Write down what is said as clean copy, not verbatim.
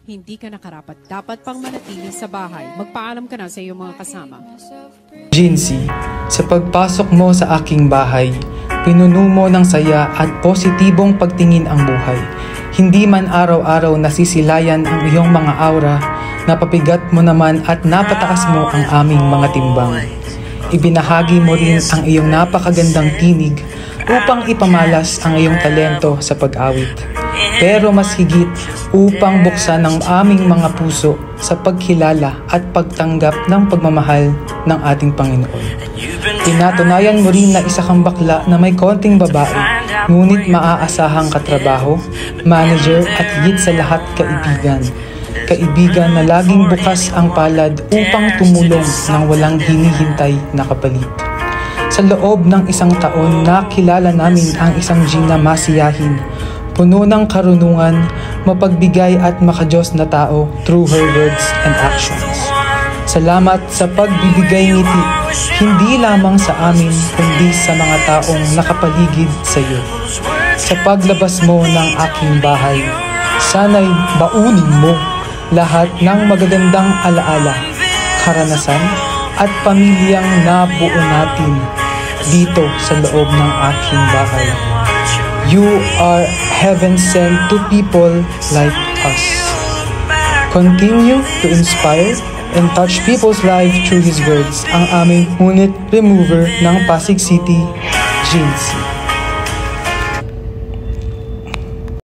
Hindi ka nakarapat. Dapat pang manatili sa bahay. Magpaalam ka na sa iyong mga kasama. Jincy, sa pagpasok mo sa aking bahay, pinuno mo ng saya at positibong pagtingin ang buhay. Hindi man araw-araw nasisilayan ang iyong mga aura, napapigat mo naman at napataas mo ang aming mga timbang. Ibinahagi mo rin ang iyong napakagandang tinig upang ipamalas ang iyong talento sa pag-awit. Pero mas higit upang buksan ang aming mga puso sa pagkilala at pagtanggap ng pagmamahal ng ating Panginoon. Tinatunayan mo rin na isa kang bakla na may konting babae, ngunit maaasahang katrabaho, manager at higit sa lahat kaibigan. Kaibigan na laging bukas ang palad upang tumulong ng walang hinihintay na kapalit. Sa loob ng isang taon, nakilala namin ang isang Gina masiyahin, puno ng karunungan, mapagbigay at makadiyos na tao through her words and actions. Salamat sa pagbibigay ngiti, hindi lamang sa amin, kundi sa mga taong nakapaligid sa iyo. Sa paglabas mo ng aking bahay, sana'y baunin mo lahat ng magagandang alaala, karanasan at pamilyang nabuo natin dito sa loob ng aking bahay. You are heaven sent to people like us. Continue to inspire and touch people's life through His words, ang aming ngunit remover ng Pasig City, Jincy.